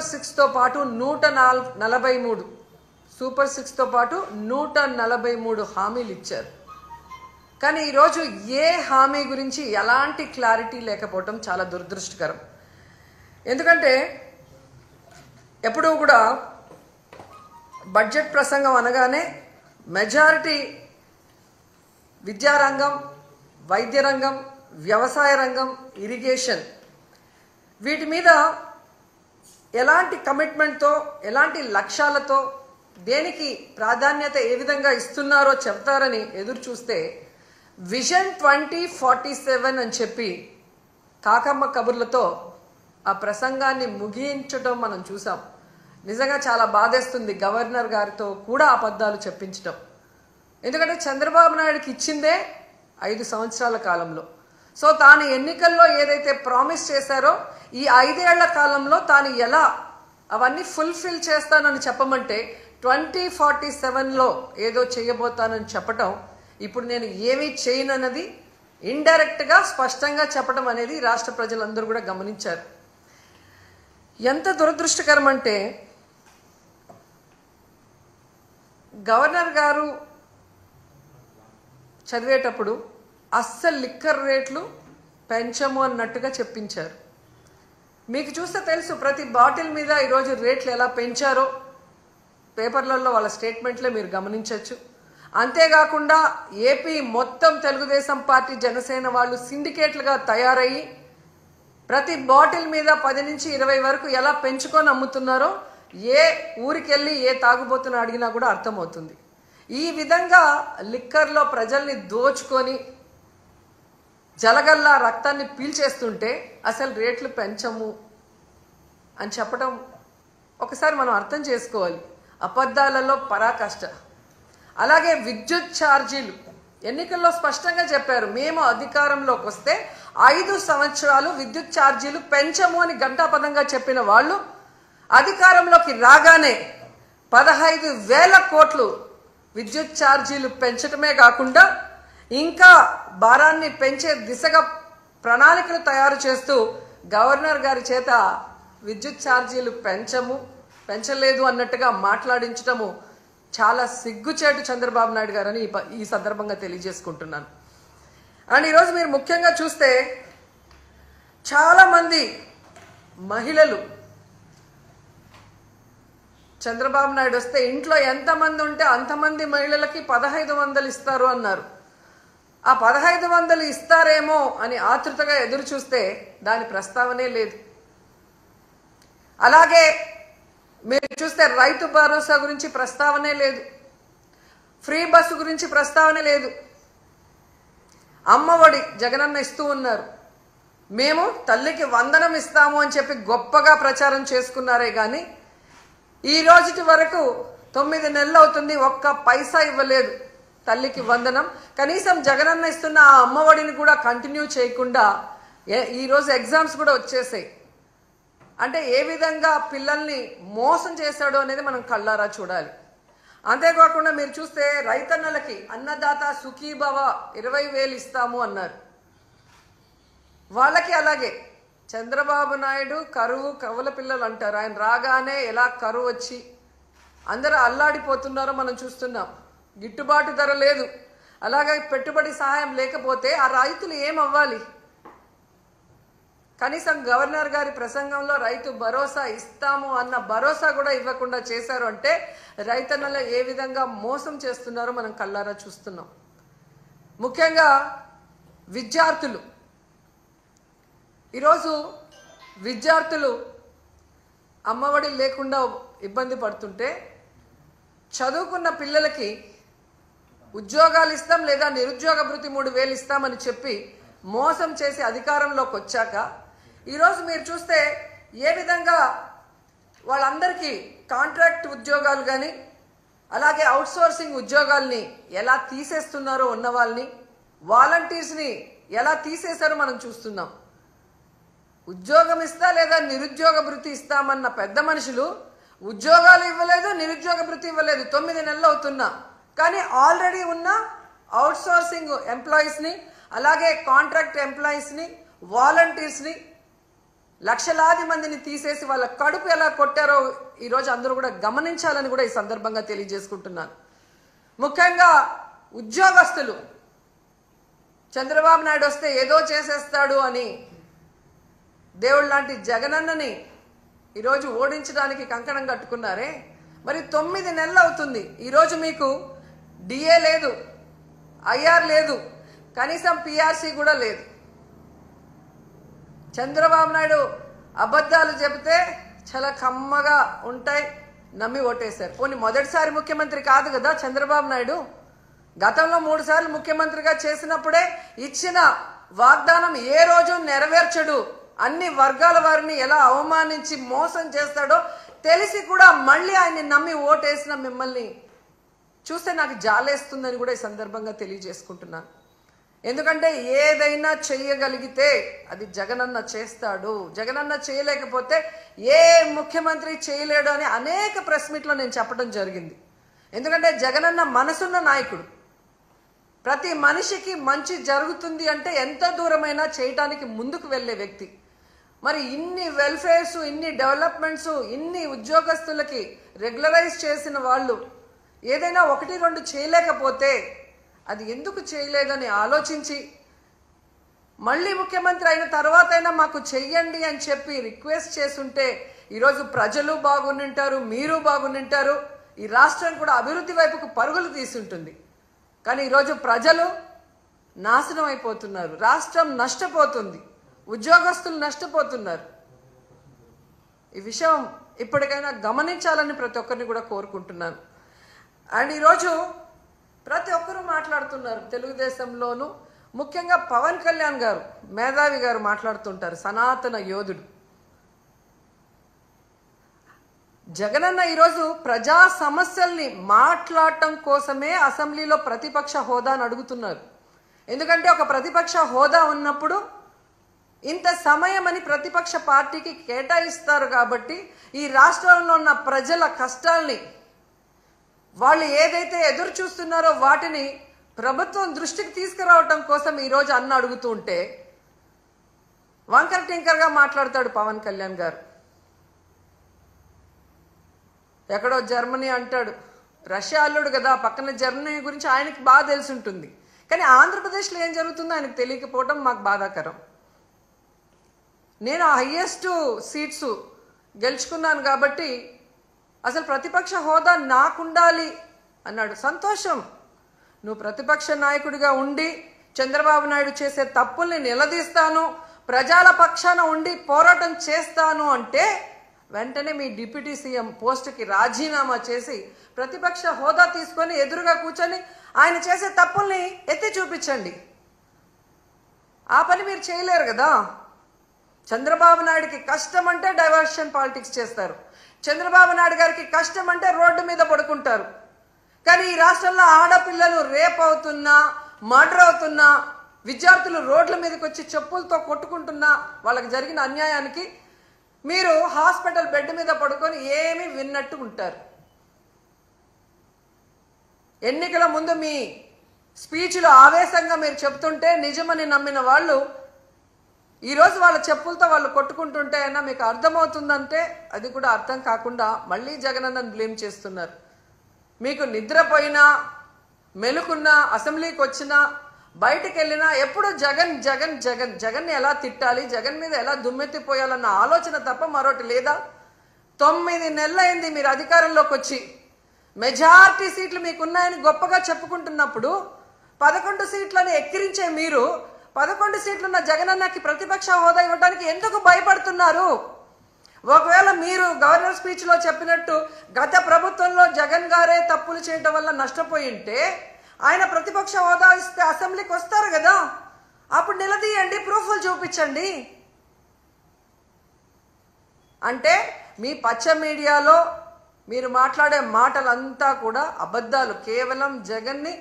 Super 6 తో పాటు 143 super 6 తో పాటు 143 హామీలు ఇచ్చారు. కానీ ఈరోజు ఏ హామీ గురించి ఎలాంటి క్లారిటీ లేకపోవటం చాలా దురదృష్టకరం. ఎందుకంటే ఎప్పుడూ కూడా బడ్జెట్ ప్రసంగం అనగానే మెజారిటీ విద్యారంగం, వైద్య రంగం, వ్యవసాయ రంగం, ఇరిగేషన్ వీటి మీద ఎలాంటి కమిట్మెంట్తో, ఎలాంటి లక్ష్యాలతో, దేనికి ప్రాధాన్యత ఏ విధంగా ఇస్తున్నారో చెప్తారని ఎదురు చూస్తే విజన్ 2047 అని చెప్పి కాకమ్మ కబుర్లతో ఆ ప్రసంగాన్ని ముగించడం మనం చూసాం. నిజంగా చాలా బాధేస్తుంది గవర్నర్ గారితో కూడా అబద్ధాలు చెప్పించడం. ఎందుకంటే చంద్రబాబు నాయుడుకి ఇచ్చిందే 5 సంవత్సరాల కాలంలో. సో తాను ఎన్నికల్లో ఏదైతే ప్రామిస్ చేశారో ఈ 5 ఏళ్ల కాలంలో తాను ఎలా అవన్నీ ఫుల్ఫిల్ చేస్తానని చెప్పమంటే 2047లో ఏదో చేయబోతానని చెప్పటం, ఇప్పుడు నేను ఏమీ చేయనన్నది ఇండైరెక్ట్గా స్పష్టంగా చెప్పడం అనేది రాష్ట్ర ప్రజలందరూ కూడా గమనించారు. ఎంత దురదృష్టకరం అంటే గవర్నర్ గారు చదివేటప్పుడు అస్సలు లిక్కర్ రేట్లు పెంచము అన్నట్టుగా చెప్పించారు. మీకు చూస్తే తెలుసు ప్రతి బాటిల్ మీద ఈరోజు రేట్లు ఎలా పెంచారో పేపర్లలో వాళ్ళ స్టేట్మెంట్లే మీరు గమనించవచ్చు. అంతేకాకుండా ఏపీ మొత్తం తెలుగుదేశం పార్టీ, జనసేన వాళ్ళు సిండికేట్లుగా తయారయ్యి ప్రతి బాటిల్ మీద 10 నుంచి 20 వరకు ఎలా పెంచుకొని అమ్ముతున్నారో ఏ ఊరికెళ్ళి ఏ తాగుబోతుని అడిగినా కూడా అర్థమవుతుంది. ఈ విధంగా లిక్కర్లో ప్రజల్ని దోచుకొని జలగల్లా రక్తాన్ని పీల్చేస్తుంటే అసలు రేట్లు పెంచము అని చెప్పడం ఒకసారి మనం అర్థం చేసుకోవాలి. అబద్ధాలలో పరాకాష్ట. అలాగే విద్యుత్ ఛార్జీలు ఎన్నికల్లో స్పష్టంగా చెప్పారు, మేము అధికారంలోకి వస్తే 5 సంవత్సరాలు విద్యుత్ ఛార్జీలు పెంచము అని ఘంటాపథంగా చెప్పిన వాళ్ళు అధికారంలోకి రాగానే 15,000 కోట్లు విద్యుత్ ఛార్జీలు పెంచడమే కాకుండా ఇంకా భారాన్ని పెంచే దిశగా ప్రణాళికలు తయారు చేస్తూ గవర్నర్ గారి చేత విద్యుత్ ఛార్జీలు పెంచలేదు అన్నట్టుగా మాట్లాడించడము చాలా సిగ్గుచేటు చంద్రబాబు నాయుడు గారని ఈ సందర్భంగా తెలియజేసుకుంటున్నాను. అండ్ ఈరోజు మీరు ముఖ్యంగా చూస్తే చాలామంది మహిళలు చంద్రబాబు నాయుడు వస్తే ఇంట్లో ఎంతమంది ఉంటే అంతమంది మహిళలకి 1500 ఇస్తారు అన్నారు. ఆ 1500 ఇస్తారేమో అని ఆతృతగా ఎదురు చూస్తే దాని ప్రస్తావనే లేదు. అలాగే మీరు చూస్తే రైతు భరోసా గురించి ప్రస్తావనే లేదు, ఫ్రీ బస్సు గురించి ప్రస్తావనే లేదు. అమ్మఒడి జగనన్న ఇస్తూ ఉన్నారు, మేము తల్లికి వందనం ఇస్తాము అని చెప్పి గొప్పగా ప్రచారం చేసుకున్నారే కానీ ఈ రోజుటి వరకు 9 నెలలు అవుతుంది, ఒక్క పైసా ఇవ్వలేదు తల్లికి వందనం. కనీసం జగనన్న ఇస్తున్న ఆ అమ్మఒడిని కూడా కంటిన్యూ చేయకుండా ఈరోజు ఎగ్జామ్స్ కూడా వచ్చేసాయి. అంటే ఏ విధంగా పిల్లల్ని మోసం చేశాడో అనేది మనం కళ్ళారా చూడాలి. అంతేకాకుండా మీరు చూస్తే రైతన్నలకి అన్నదాత సుఖీభవ 20,000 ఇస్తాము అన్నారు. వాళ్ళకి అలాగే చంద్రబాబు నాయుడు కవుల పిల్లలు అంటారు. ఆయన రాగానే ఎలా కరువు వచ్చి అందరూ అల్లాడిపోతున్నారో మనం చూస్తున్నాం. గిట్టుబాటు ధర లేదు, అలాగే పెట్టుబడి సహాయం లేకపోతే ఆ రైతులు ఏమవ్వాలి? కనీసం గవర్నర్ గారి ప్రసంగంలో రైతు భరోసా ఇస్తాము అన్న భరోసా కూడా ఇవ్వకుండా చేశారు అంటే రైతన్నలు ఏ విధంగా మోసం చేస్తున్నారో మనం కళ్ళారా చూస్తున్నాం. ముఖ్యంగా విద్యార్థులు, ఈరోజు విద్యార్థులు అమ్మఒడి లేకుండా ఇబ్బంది పడుతుంటే చదువుకున్న పిల్లలకి ఉద్యోగాలు ఇస్తాం లేదా నిరుద్యోగ భృతి 3,000 ఇస్తామని చెప్పి మోసం చేసి అధికారంలోకి వచ్చాక ఈరోజు మీరు చూస్తే ఏ విధంగా వాళ్ళందరికీ కాంట్రాక్ట్ ఉద్యోగాలు కానీ అలాగే అవుట్సోర్సింగ్ ఉద్యోగాల్ని ఎలా తీసేస్తున్నారో, ఉన్న వాళ్ళని వాలంటీర్స్ని ఎలా తీసేశారో మనం చూస్తున్నాం. ఉద్యోగం ఇస్తా లేదా నిరుద్యోగ భృతి ఇస్తామన్న పెద్ద మనుషులు ఉద్యోగాలు ఇవ్వలేదు, నిరుద్యోగ భృతి ఇవ్వలేదు. 9 నెలలు అవుతున్నా కానీ ఆల్రెడీ ఉన్న అవుట్సోర్సింగ్ ఎంప్లాయీస్ని అలాగే కాంట్రాక్ట్ ఎంప్లాయీస్ని వాలంటీర్స్ని లక్షలాది మందిని తీసేసి వాళ్ళ కడుపు ఎలా కొట్టారో ఈరోజు అందరూ కూడా గమనించాలని కూడా ఈ సందర్భంగా తెలియజేసుకుంటున్నాను. ముఖ్యంగా ఉద్యోగస్తులు చంద్రబాబు నాయుడు వస్తే ఏదో చేసేస్తాడు అని దేవుడు లాంటి జగనన్నని ఈరోజు ఓడించడానికి కంకణం కట్టుకున్నారే. మరి 9 నెలలు అవుతుంది. ఈరోజు మీకు డిఏ లేదు, ఐఆర్ లేదు, కనీసం పిఆర్సీ కూడా లేదు. చంద్రబాబు నాయుడు అబద్ధాలు చెబితే చాలా కమ్మగా ఉంటాయి, నమ్మి ఓటేశారు. పోనీ మొదటిసారి ముఖ్యమంత్రి కాదు కదా చంద్రబాబు నాయుడు. గతంలో 3 సార్లు ముఖ్యమంత్రిగా చేసినప్పుడే ఇచ్చిన వాగ్దానం ఏ రోజు నెరవేర్చడు, అన్ని వర్గాల వారిని ఎలా అవమానించి మోసం చేస్తాడో తెలిసి కూడా మళ్ళీ ఆయన్ని నమ్మి ఓటేసిన మిమ్మల్ని చూస్తే నాకు జాలేస్తుందని కూడా ఈ సందర్భంగా తెలియజేసుకుంటున్నాను. ఎందుకంటే ఏదైనా చెయ్యగలిగితే అది జగనన్న చేస్తాడు, జగనన్న చేయలేకపోతే ఏ ముఖ్యమంత్రి చేయలేడు అని అనేక ప్రెస్ మీట్లో నేను చెప్పడం జరిగింది. ఎందుకంటే జగనన్న మనసున్న నాయకుడు. ప్రతి మనిషికి మంచి జరుగుతుంది అంటే ఎంత దూరమైనా చేయటానికి ముందుకు వెళ్ళే వ్యక్తి. మరి ఇన్ని వెల్ఫేర్స్, ఇన్ని డెవలప్మెంట్స్, ఇన్ని ఉద్యోగస్తులకి రెగ్యులరైజ్ చేసిన వాళ్ళు ఏదైనా 1-2 చేయలేకపోతే అది ఎందుకు చేయలేదని ఆలోచించి మళ్ళీ ముఖ్యమంత్రి అయిన తర్వాతైనా మాకు చెయ్యండి అని చెప్పి రిక్వెస్ట్ చేస్తుంటే ఈరోజు ప్రజలు బాగుంటారు, మీరు బాగుంటారు, ఈ రాష్ట్రం కూడా అభివృద్ధి వైపుకు పరుగులు తీసుంటుంది. కానీ ఈరోజు ప్రజలు నాశనం అయిపోతున్నారు, రాష్ట్రం నష్టపోతుంది, ఉద్యోగస్తులు నష్టపోతున్నారు. ఈ విషయం ఇప్పటికైనా గమనించాలని ప్రతి ఒక్కరిని కూడా కోరుకుంటున్నాను. అండ్ ఈరోజు ప్రతి ఒక్కరూ మాట్లాడుతున్నారు తెలుగుదేశంలోనూ, ముఖ్యంగా పవన్ కళ్యాణ్ గారు, మేధావి గారు మాట్లాడుతుంటారు, సనాతన యోధుడు. జగనన్న ఈరోజు ప్రజా సమస్యల్ని మాట్లాడటం కోసమే అసెంబ్లీలో ప్రతిపక్ష హోదాను అడుగుతున్నారు. ఎందుకంటే ఒక ప్రతిపక్ష హోదా ఉన్నప్పుడు ఇంత సమయం అని ప్రతిపక్ష పార్టీకి కేటాయిస్తారు కాబట్టి ఈ రాష్ట్రంలో ఉన్న ప్రజల కష్టాల్ని, వాళ్ళు ఏదైతే ఎదురు చూస్తున్నారో వాటిని ప్రభుత్వం దృష్టికి తీసుకురావటం కోసం ఈరోజు అన్న అడుగుతూ ఉంటే వంకర టింకర్గా మాట్లాడతాడు పవన్ కళ్యాణ్ గారు. ఎక్కడో జర్మనీ అంటాడు, రష్యా అల్లుడు కదా, పక్కన జర్మనీ గురించి ఆయనకి బాగా తెలిసి ఉంటుంది. కానీ ఆంధ్రప్రదేశ్లో ఏం జరుగుతుందో ఆయనకు తెలియకపోవడం మాకు బాధాకరం. నేను హైయెస్ట్ సీట్స్ గెలుచుకున్నాను కాబట్టి అసలు ప్రతిపక్ష హోదా నాకుండాలి అన్నాడు. సంతోషం, నువ్వు ప్రతిపక్ష నాయకుడిగా ఉండి చంద్రబాబు నాయుడు చేసే తప్పుల్ని నిలదీస్తాను, ప్రజల పక్షాన ఉండి పోరాటం చేస్తాను అంటే వెంటనే మీ డిప్యూటీ సీఎం పోస్టుకి రాజీనామా చేసి ప్రతిపక్ష హోదా తీసుకొని ఎదురుగా కూర్చొని ఆయన చేసే తప్పుల్ని ఎత్తి చూపించండి. ఆ పని మీరు చేయలేరు కదా. చంద్రబాబు నాయుడికి కష్టం అంటే డైవర్షన్ పాలిటిక్స్ చేస్తారు, చంద్రబాబు నాయుడు గారికి కష్టం అంటే రోడ్డు మీద పడుకుంటారు. కానీ ఈ రాష్ట్రంలో ఆడపిల్లలు రేప్ అవుతున్నా, మర్డర్ అవుతున్నా, విద్యార్థులు రోడ్ల మీదకి వచ్చి చెప్పులతో కొట్టుకుంటున్నా, వాళ్ళకి జరిగిన అన్యాయానికి మీరు హాస్పిటల్ బెడ్ మీద పడుకొని ఏమీ విన్నట్టు ఉంటారు. ఎన్నికల ముందు మీ స్పీచ్లో ఆవేశంగా మీరు చెప్తుంటే నిజమని నమ్మిన వాళ్ళు ఈరోజు వాళ్ళ చెప్పులతో వాళ్ళు కొట్టుకుంటుంటే అయినా మీకు అర్థమవుతుందంటే అది కూడా అర్థం కాకుండా మళ్ళీ జగనన్నను బ్లేమ్ చేస్తున్నారు. మీకు నిద్రపోయినా, మెలుకున్నా, అసెంబ్లీకి వచ్చినా, బయటికి వెళ్ళినా ఎప్పుడు జగన్ జగన్ జగన్ జగన్ని ఎలా తిట్టాలి, జగన్ మీద ఎలా దుమ్మెత్తిపోయాలన్న ఆలోచన తప్ప మరొకటి లేదా? 9 నెలలైంది మీరు అధికారంలోకి వచ్చి. మెజారిటీ సీట్లు మీకున్నాయని గొప్పగా చెప్పుకుంటున్నప్పుడు 11 సీట్లని ఎక్కిరించే మీరు 11 సీట్లున్న జగనన్నకి ప్రతిపక్ష హోదా ఇవ్వడానికి ఎందుకు భయపడుతున్నారు? ఒకవేళ మీరు గవర్నర్ స్పీచ్లో చెప్పినట్టు గత ప్రభుత్వంలో జగన్ గారే తప్పులు చేయడం వల్ల నష్టపోయి ఉంటే ఆయన ప్రతిపక్ష హోదా ఇస్తే అసెంబ్లీకి వస్తారు కదా, అప్పుడు నిలదీయండి, ప్రూఫ్లు చూపించండి. అంటే మీ పచ్చ మీడియాలో మీరు మాట్లాడే మాటలంతా కూడా అబద్ధాలు, కేవలం జగన్ని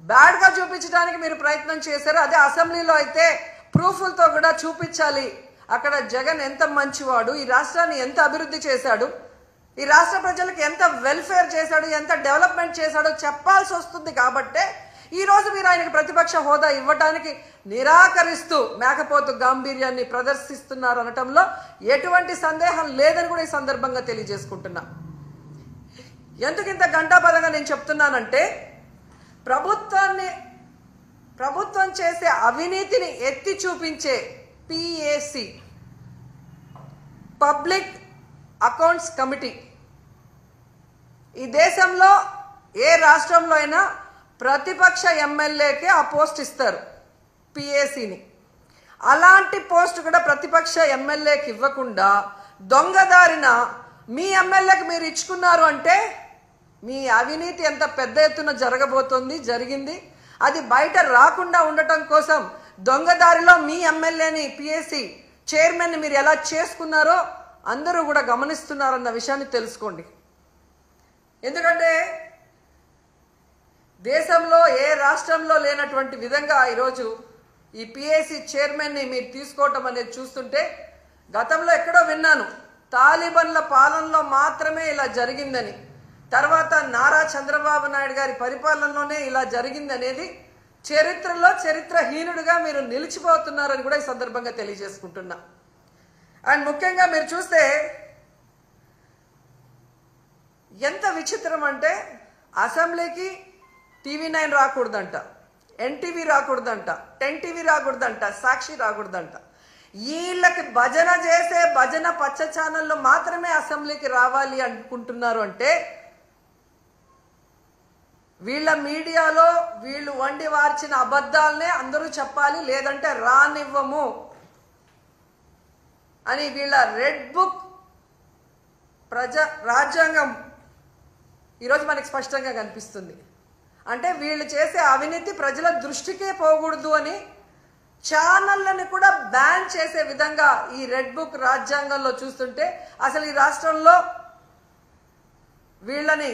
బ్యాడ్గా చూపించడానికి మీరు ప్రయత్నం చేశారు. అదే అసెంబ్లీలో అయితే ప్రూఫ్లతో కూడా చూపించాలి, అక్కడ జగన్ ఎంత మంచివాడు, ఈ రాష్ట్రాన్ని ఎంత అభివృద్ధి చేశాడు, ఈ రాష్ట్ర ప్రజలకు ఎంత వెల్ఫేర్ చేశాడు, ఎంత డెవలప్మెంట్ చేశాడో చెప్పాల్సి వస్తుంది. కాబట్టే ఈరోజు మీరు ఆయనకి ప్రతిపక్ష హోదా ఇవ్వటానికి నిరాకరిస్తూ మేకపోతు గాంభీర్యాన్ని ప్రదర్శిస్తున్నారు అనటంలో ఎటువంటి సందేహం లేదని కూడా ఈ సందర్భంగా తెలియజేసుకుంటున్నా. ఎందుకు ఇంత గంటాపదంగా నేను చెప్తున్నానంటే, ప్రభుత్వం చేసే అవినీతిని ఎత్తి చూపించే PAC, పబ్లిక్ అకౌంట్స్ కమిటీ, ఈ దేశంలో ఏ రాష్ట్రంలో అయినా ప్రతిపక్ష ఎమ్మెల్యేకే ఆ పోస్ట్ ఇస్తారు, PACని. అలాంటి పోస్ట్ కూడా ప్రతిపక్ష ఎమ్మెల్యేకి ఇవ్వకుండా దొంగదారిన మీ ఎమ్మెల్యేకి మీరు ఇచ్చుకున్నారు అంటే మీ అవినీతి ఎంత పెద్ద ఎత్తున జరిగింది. అది బయట రాకుండా ఉండటం కోసం దొంగదారిలో మీ ఎమ్మెల్యేని PAC చైర్మన్ని మీరు ఎలా చేసుకున్నారో అందరూ కూడా గమనిస్తున్నారన్న విషయాన్ని తెలుసుకోండి. ఎందుకంటే దేశంలో ఏ రాష్ట్రంలో లేనటువంటి విధంగా ఈరోజు ఈ PAC చైర్మన్ని మీరు తీసుకోవటం అనేది చూస్తుంటే, గతంలో ఎక్కడో విన్నాను తాలిబన్ల పాలనలో మాత్రమే ఇలా జరిగిందని, తర్వాత నారా చంద్రబాబు నాయుడు గారి పరిపాలనలోనే ఇలా జరిగింది అనేది చరిత్రలో చరిత్రహీనుడిగా మీరు నిలిచిపోతున్నారని కూడా ఈ సందర్భంగా తెలియజేసుకుంటున్నా. అండ్ ముఖ్యంగా మీరు చూస్తే ఎంత విచిత్రం అంటే, అసెంబ్లీకి TV9 రాకూడదంట, NTV రాకూడదంట, 10TV రాకూడదంట, సాక్షి రాకూడదంట. వీళ్ళకి భజన చేసే భజన పచ్చ ఛానళ్ళు మాత్రమే అసెంబ్లీకి రావాలి అనుకుంటున్నారు అంటే, వీళ్ళ మీడియాలో వీళ్ళు వండి వార్చిన అబద్ధాలనే అందరూ చెప్పాలి, లేదంటే రానివ్వము అని వీళ్ళ రెడ్ బుక్ రాజ్యాంగం ఈరోజు మనకి స్పష్టంగా కనిపిస్తుంది. అంటే వీళ్ళు చేసే అవినీతి ప్రజల దృష్టికే పోకూడదు అని ఛానళ్ళని కూడా బ్యాన్ చేసే విధంగా ఈ రెడ్ బుక్ రాజ్యాంగంలో చూస్తుంటే, అసలు ఈ రాష్ట్రంలో వీళ్ళని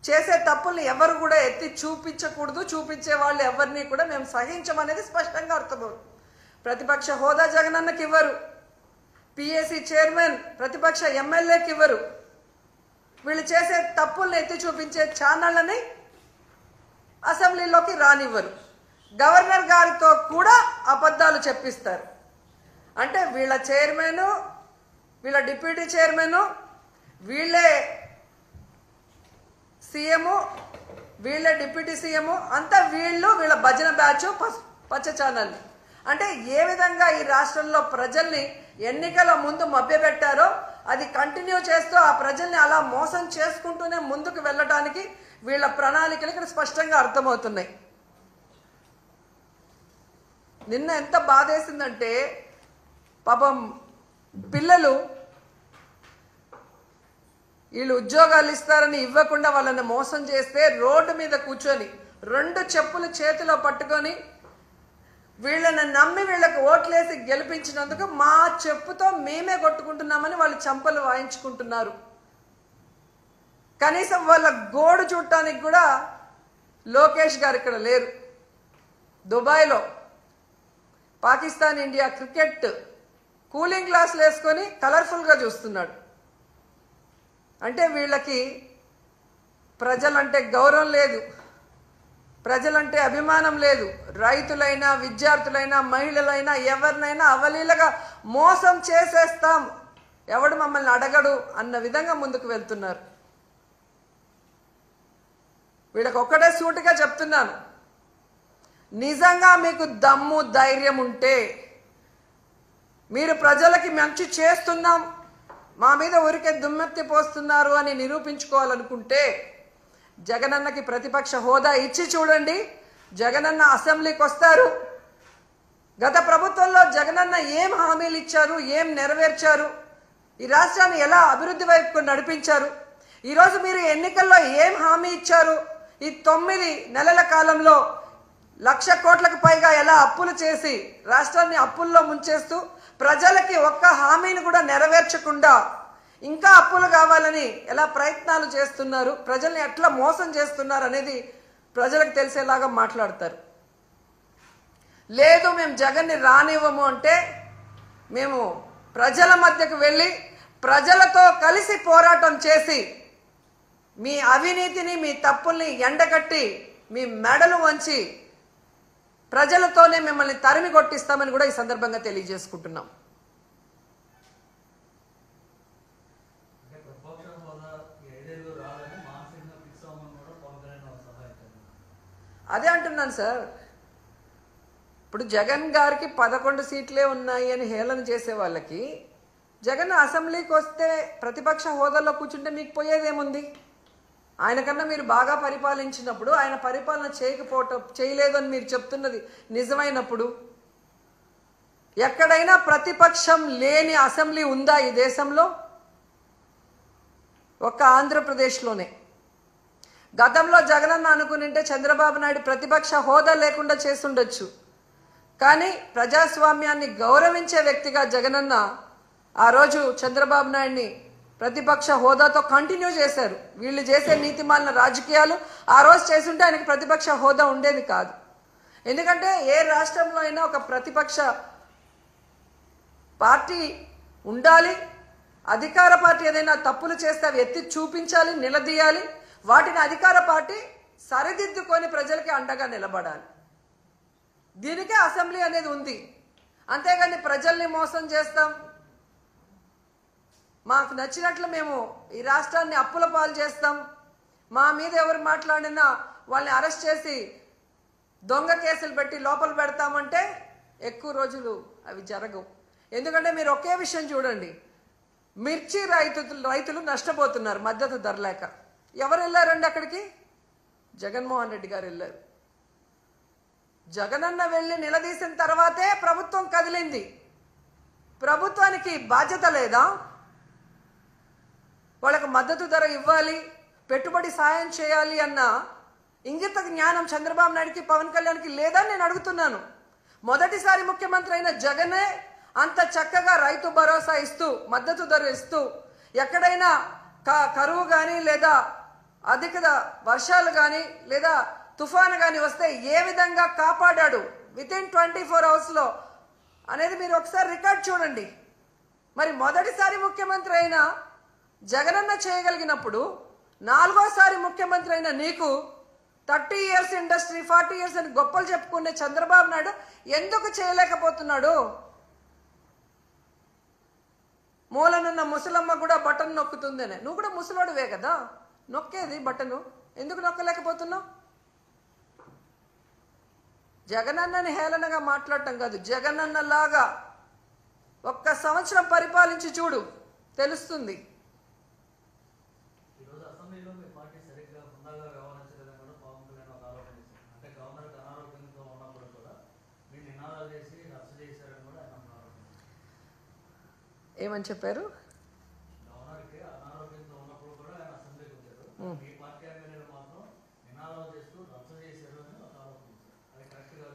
చేసే తప్పుల్ని ఎవరు కూడా ఎత్తి చూపించకూడదు, చూపించే వాళ్ళు ఎవరిని కూడా మేము సహించమనేది స్పష్టంగా అర్థమవుతుంది. ప్రతిపక్ష హోదా జగనన్నకి ఇవ్వరు, PAC చైర్మన్ ప్రతిపక్ష ఎమ్మెల్యేకి ఇవ్వరు, వీళ్ళు చేసే తప్పుల్ని ఎత్తి చూపించే ఛానళ్ళని అసెంబ్లీలోకి రానివ్వరు, గవర్నర్ గారితో కూడా అబద్ధాలు చెప్పిస్తారు. అంటే వీళ్ళ చైర్మన్, వీళ్ళ డిప్యూటీ చైర్మన్, వీళ్ళే సీఎం, వీళ్ళే డిప్యూటీ సీఎం, అంతా వీళ్ళ భజన బ్యాచ్ పచ్చ ఛానల్. అంటే ఏ విధంగా ఈ రాష్ట్రంలో ప్రజల్ని ఎన్నికల ముందు మభ్యపెట్టారో అది కంటిన్యూ చేస్తూ ఆ ప్రజల్ని అలా మోసం చేసుకుంటూనే ముందుకు వెళ్ళటానికి వీళ్ళ ప్రణాళికలు ఇక్కడ స్పష్టంగా అర్థమవుతున్నాయి. నిన్న ఎంత బాధేసిందంటే, పాపం పిల్లలు వీళ్ళు ఉద్యోగాలు ఇస్తారని ఇవ్వకుండా వాళ్ళని మోసం చేస్తే రోడ్డు మీద కూర్చొని 2 చెప్పులు చేతిలో పట్టుకొని వీళ్ళని నమ్మి వీళ్ళకి ఓట్లేసి గెలిపించినందుకు మా చెప్పుతో మేమే కొట్టుకుంటున్నామని వాళ్ళు చంపలు వాయించుకుంటున్నారు. కనీసం వాళ్ళ గోడు చూడటానికి కూడా లోకేష్ గారు ఇక్కడ లేరు. దుబాయ్లో పాకిస్తాన్ ఇండియా క్రికెట్ కూలింగ్ గ్లాసులు వేసుకొని కలర్ఫుల్గా చూస్తున్నాడు. అంటే వీళ్ళకి ప్రజలంటే గౌరవం లేదు, ప్రజలంటే అభిమానం లేదు. రైతులైనా, విద్యార్థులైనా, మహిళలైనా ఎవరినైనా అవలీలగా మోసం చేసేస్తాం, ఎవడు మమ్మల్ని అడగడు అన్న విధంగా ముందుకు వెళ్తున్నారు. వీళ్ళకి ఒక్కటే సూటిగా చెప్తున్నాను, నిజంగా మీకు దమ్ము ధైర్యం ఉంటే, మీరు ప్రజలకి మంచి చేస్తున్నాం, మా మీద ఊరికే దుమ్మెత్తి పోస్తున్నారు అని నిరూపించుకోవాలనుకుంటే జగనన్నకి ప్రతిపక్ష హోదా ఇచ్చి చూడండి. జగనన్న అసెంబ్లీకి వస్తారు. గత ప్రభుత్వంలో జగనన్న ఏం హామీలు ఇచ్చారు, ఏం నెరవేర్చారు, ఈ రాష్ట్రాన్ని ఎలా అభివృద్ధి వైపుకు నడిపించారు, ఈరోజు మీరు ఎన్నికల్లో ఏం హామీ ఇచ్చారు, ఈ 9 నెలల కాలంలో 1,00,000 కోట్లకు పైగా ఎలా అప్పులు చేసి రాష్ట్రాన్ని అప్పుల్లో ముంచేస్తూ ప్రజలకి ఒక్క హామీని కూడా నెరవేర్చకుండా ఇంకా అప్పులు కావాలని ఎలా ప్రయత్నాలు చేస్తున్నారు, ప్రజల్ని ఎట్లా మోసం చేస్తున్నారు అనేది ప్రజలకు తెలిసేలాగా మాట్లాడతారు. లేదు మేము జగన్ని రానివ్వము అంటే మేము ప్రజల మధ్యకు వెళ్ళి ప్రజలతో కలిసి పోరాటం చేసి మీ అవినీతిని, మీ తప్పుల్ని ఎండగట్టి మీ మెడలు వంచి ప్రజలతోనే మిమ్మల్ని తరిమి కొట్టిస్తామని కూడా ఈ సందర్భంగా తెలియజేసుకుంటున్నాం. అదే అంటున్నాను సార్. ఇప్పుడు జగన్ గారికి 11 సీట్లే ఉన్నాయి అని హేళన చేసే వాళ్ళకి జగన్ అసెంబ్లీకి వస్తే ప్రతిపక్ష హోదాలో కూర్చుంటే మీకు పోయేదేముంది? ఆయన కన్నా మీరు బాగా పరిపాలించినప్పుడు, ఆయన పరిపాలన చేయలేదు అని మీరు చెప్తున్నది నిజమైనప్పుడు, ఎక్కడైనా ప్రతిపక్షం లేని అసెంబ్లీ ఉందా ఈ దేశంలో? ఒక్క ఆంధ్రప్రదేశ్లోనే. గతంలో జగనన్న అనుకునింటే చంద్రబాబు నాయుడు ప్రతిపక్ష హోదా లేకుండా చేసుండొచ్చు. కానీ ప్రజాస్వామ్యాన్ని గౌరవించే వ్యక్తిగా జగనన్న ఆ రోజు చంద్రబాబు నాయుడిని ప్రతిపక్ష హోదాతో కంటిన్యూ చేశారు. వీళ్ళు చేసే నీతిమాలిన రాజకీయాలు ఆ రోజు చేసుంటే ఆయనకి ప్రతిపక్ష హోదా ఉండేది కాదు. ఎందుకంటే ఏ రాష్ట్రంలో అయినా ఒక ప్రతిపక్ష పార్టీ ఉండాలి. అధికార పార్టీ ఏదైనా తప్పులు చేస్తే అవి ఎత్తి చూపించాలి, నిలదీయాలి. వాటిని అధికార పార్టీ సరిదిద్దుకొని ప్రజలకి అండగా నిలబడాలి. దీనికే అసెంబ్లీ అనేది ఉంది. అంతేగాని ప్రజల్ని మోసం చేస్తాం, మాకు నచ్చినట్లు మేము ఈ రాష్ట్రాన్ని అప్పుల పాలు చేస్తాం, మా మీద ఎవరు మాట్లాడినా వాళ్ళని అరెస్ట్ చేసి దొంగ కేసులు పెట్టి లోపల పెడతామంటే ఎక్కువ రోజులు అవి జరగవు. ఎందుకంటే మీరు ఒకే విషయం చూడండి, మిర్చి రైతులు నష్టపోతున్నారు మద్దతు ధర లేక. ఎవరు వెళ్ళారండి అక్కడికి? జగన్మోహన్ రెడ్డి గారు వెళ్ళారు. జగనన్న వెళ్ళి నిలదీసిన తర్వాతే ప్రభుత్వం కదిలింది. ప్రభుత్వానికి బాధ్యత లేదా? వాళ్ళకు మద్దతు ధర ఇవ్వాలి, పెట్టుబడి సాయం చేయాలి అన్న ఇంగిత జ్ఞానం చంద్రబాబు నాయుడికి, పవన్ కళ్యాణ్కి లేదా నేను అడుగుతున్నాను. మొదటిసారి ముఖ్యమంత్రి అయిన జగనే అంత చక్కగా రైతు భరోసా ఇస్తూ, మద్దతు ధర ఇస్తూ, ఎక్కడైనా కరువు కానీ లేదా అధిక వర్షాలు కానీ లేదా తుఫాను కానీ వస్తే ఏ విధంగా కాపాడాడు వితిన్ 24 అవర్స్లో అనేది మీరు ఒకసారి రికార్డ్ చూడండి. మరి మొదటిసారి ముఖ్యమంత్రి అయిన జగనన్న చేయగలిగినప్పుడు 4వసారి ముఖ్యమంత్రి అయిన నీకు 30 years ఇండస్ట్రీ, 40 years అని గొప్పలు చెప్పుకునే చంద్రబాబు నాయుడు ఎందుకు చేయలేకపోతున్నాడు? మూలనున్న ముసలమ్మ కూడా బటన్ నొక్కుతుందనే. నువ్వు కూడా ముసలోడువే కదా, నొక్కేది బటను, ఎందుకు నొక్కలేకపోతున్నావు? జగనన్నని హేళనగా మాట్లాడటం కాదు, జగనన్నలాగా 1 సంవత్సరం పరిపాలించి చూడు, తెలుస్తుంది. ఏమని చెప్పారు?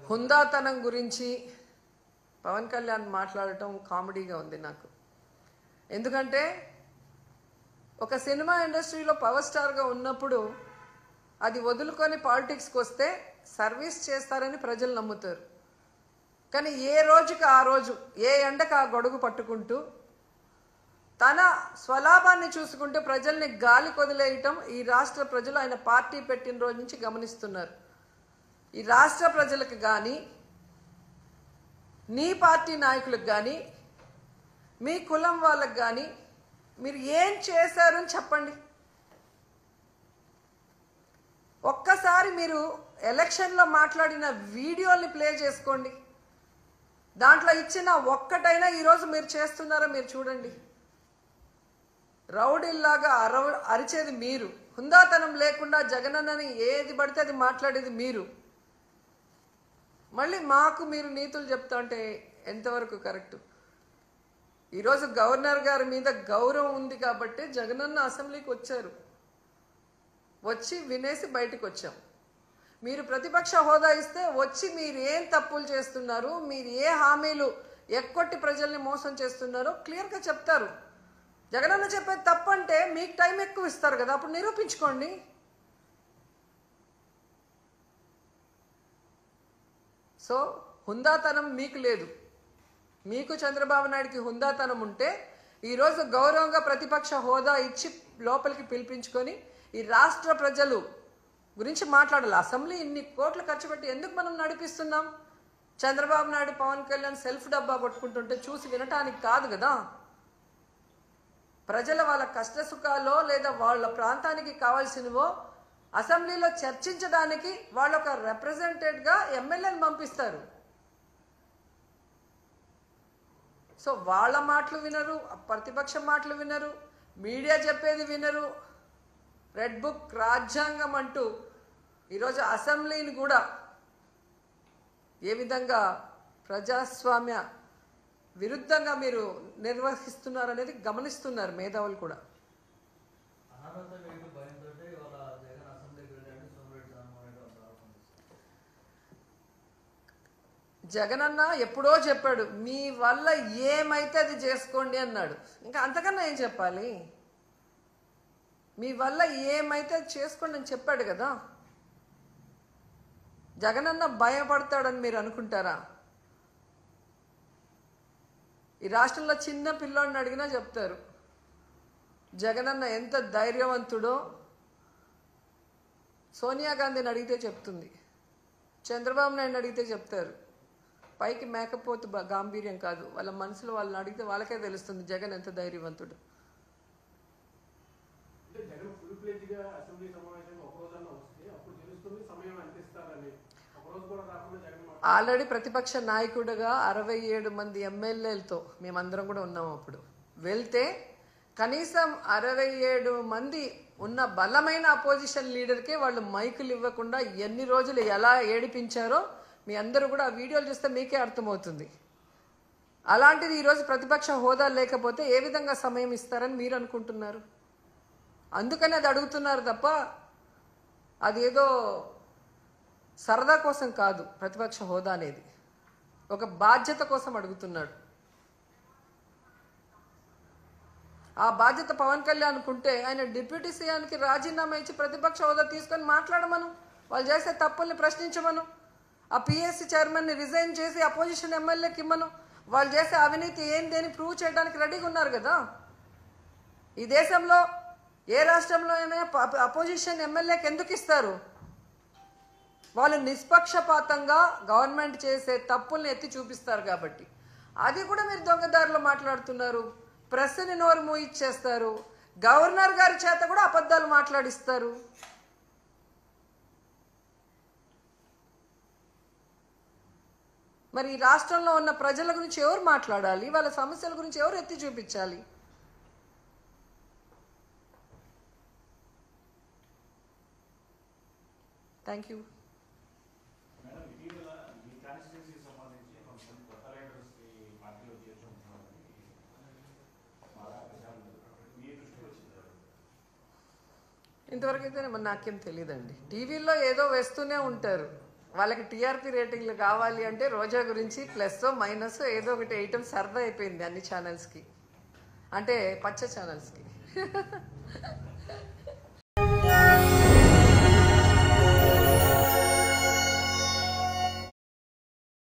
హుందాతనం గురించి పవన్ కళ్యాణ్ మాట్లాడటం కామెడీగా ఉంది నాకు. ఎందుకంటే ఒక సినిమా ఇండస్ట్రీలో పవర్ స్టార్గా ఉన్నప్పుడు అది వదులుకొని పాలిటిక్స్కి వస్తే సర్వీస్ చేస్తారని ప్రజలు నమ్ముతారు. కానీ ఏ రోజుకి ఆ రోజు, ఏ ఎండకు ఆ గొడుగు పట్టుకుంటూ తన స్వలాభాన్ని చూసుకుంటూ ప్రజల్ని గాలి కొదిలేయటం ఈ రాష్ట్ర ప్రజలు ఆయన పార్టీ పెట్టిన రోజు నుంచి గమనిస్తున్నారు. ఈ రాష్ట్ర ప్రజలకు కానీ, నీ పార్టీ నాయకులకు కానీ, మీ కులం వాళ్ళకు కానీ మీరు ఏం చేశారు అని చెప్పండి. ఒక్కసారి మీరు ఎలక్షన్లో మాట్లాడిన వీడియోల్ని ప్లే చేసుకోండి. దాంట్లో ఇచ్చిన ఒక్కటైనా ఈరోజు మీరు చేస్తున్నారో మీరు చూడండి. రౌడీల్లాగా అరిచేది మీరు, హుందాతనం లేకుండా జగనన్నని ఏది పడితే అది మాట్లాడేది మీరు. మళ్ళీ మాకు మీరు నీతులు చెప్తా అంటే ఎంతవరకు కరెక్టు? ఈరోజు గవర్నర్ గారి మీద గౌరవం ఉంది కాబట్టి జగనన్న అసెంబ్లీకి వచ్చారు, వచ్చి వినేసి బయటకు వచ్చాం. మీరు ప్రతిపక్ష హోదా ఇస్తే వచ్చి మీరు ఏం తప్పులు చేస్తున్నారు, మీరు ఏ హామీలు ఎక్కొట్టి ప్రజల్ని మోసం చేస్తున్నారో క్లియర్గా చెప్తారు. జగనన్న చెప్పేది తప్పంటే మీకు టైం ఎక్కువ ఇస్తారు కదా, అప్పుడు నిరూపించుకోండి. సో హుందాతనం మీకు లేదు. మీకు చంద్రబాబు నాయుడికి హుందాతనం ఉంటే ఈరోజు గౌరవంగా ప్రతిపక్ష హోదా ఇచ్చి లోపలికి పిలిపించుకొని ఈ రాష్ట్ర ప్రజలు గురించి మాట్లాడాలి. అసెంబ్లీ ఇన్ని కోట్లు ఖర్చు పెట్టి ఎందుకు మనం నడిపిస్తున్నాం? చంద్రబాబు నాయుడు, పవన్ కళ్యాణ్ సెల్ఫ్ డబ్బా కొట్టుకుంటుంటే చూసి వినటానికి కాదు కదా. ప్రజల వాళ్ళ కష్ట సుఖాలో లేదా వాళ్ళ ప్రాంతానికి కావాల్సినవో అసెంబ్లీలో చర్చించడానికి వాళ్ళు ఒక రిప్రజెంటేటివ్గా ఎమ్మెల్యేని పంపిస్తారు. సో వాళ్ళ మాటలు వినరు, ప్రతిపక్షం మాటలు వినరు, మీడియా చెప్పేది వినరు. రెడ్ బుక్ రాజ్యాంగం అంటూ ఈరోజు అసెంబ్లీని కూడా ఏ విధంగా ప్రజాస్వామ్య విరుద్ధంగా మీరు నిర్వహిస్తున్నారనేది గమనిస్తున్నారు మేధావులు కూడా. జగనన్న ఎప్పుడో చెప్పాడు, మీ వల్ల ఏమైతే అది చేసుకోండి అన్నాడు. ఇంకా అంతకన్నా ఏం చెప్పాలి? మీ వల్ల ఏమైతే అది చేసుకోండి అని చెప్పాడు కదా. జగనన్న భయపడతాడని మీరు అనుకుంటారా? ఈ రాష్ట్రంలో చిన్న పిల్లోడిని అడిగినా చెప్తారు జగనన్న ఎంత ధైర్యవంతుడో. సోనియా గాంధీని అడిగితే చెప్తుంది, చంద్రబాబు నాయుడు అడిగితే చెప్తారు. పైకి మేకపోతు గాంభీర్యం కాదు, వాళ్ళ మనసులో వాళ్ళని అడిగితే వాళ్ళకే తెలుస్తుంది జగన్ ఎంత ధైర్యవంతుడు. ఆల్రెడీ ప్రతిపక్ష నాయకుడిగా 67 మంది ఎమ్మెల్యేలతో మేమందరం కూడా ఉన్నాం. అప్పుడు వెళ్తే కనీసం 67 మంది ఉన్న బలమైన అపోజిషన్ లీడర్కే వాళ్ళు మైకులు ఇవ్వకుండా ఎన్ని రోజులు ఎలా ఏడిపించారో మీ అందరూ కూడా ఆ వీడియోలు చూస్తే మీకే అర్థమవుతుంది. అలాంటిది ఈరోజు ప్రతిపక్ష హోదా లేకపోతే ఏ విధంగా సమయం ఇస్తారని మీరు అనుకుంటున్నారు? అందుకని అది అడుగుతున్నారు తప్ప అదేదో సరదా కోసం కాదు. ప్రతిపక్ష హోదా అనేది ఒక బాధ్యత కోసం అడుగుతున్నాడు. ఆ బాధ్యత పవన్ కళ్యాణ్ అనుకుంటే ఆయన డిప్యూటీ సీఎంకి రాజీనామా ఇచ్చి ప్రతిపక్ష హోదా తీసుకొని మాట్లాడమను, వాళ్ళు చేసే తప్పుల్ని ప్రశ్నించమను. ఆ పిఎస్సి చైర్మన్ని రిజైన్ చేసి అపోజిషన్ ఎమ్మెల్యేకి ఇమ్మను. వాళ్ళు చేసే అవినీతి ఏంటి అని ప్రూవ్ చేయడానికి రెడీగా ఉన్నారు కదా. ఈ దేశంలో ఏ రాష్ట్రంలో అయినా అపోజిషన్ ఎమ్మెల్యేకి ఎందుకు ఇస్తారు? వాళ్ళు నిష్పక్షపాతంగా గవర్నమెంట్ చేసే తప్పుల్ని ఎత్తి చూపిస్తారు కాబట్టి. అది కూడా మీరు దొంగదారిలో మాట్లాడుతున్నారు. ప్రెస్ని నోరు మూయిచ్చేస్తారు. గవర్నర్ గారి చేత కూడా అబద్ధాలు మాట్లాడిస్తారు. మరి ఈ రాష్ట్రంలో ఉన్న ప్రజల గురించి ఎవరు మాట్లాడాలి? వాళ్ళ సమస్యల గురించి ఎవరు ఎత్తి చూపించాలి? Thank you. ఇంతవరకు అయితే నాకేం తెలియదండి. టీవీలో ఏదో వేస్తూనే ఉంటారు. వాళ్ళకి టీఆర్పీ రేటింగ్లు కావాలి అంటే రోజా గురించి ప్లస్ మైనస్ ఏదో ఒకటి వేయటం సరదా అయిపోయింది అన్ని ఛానల్స్కి, అంటే పచ్చ ఛానల్స్కి.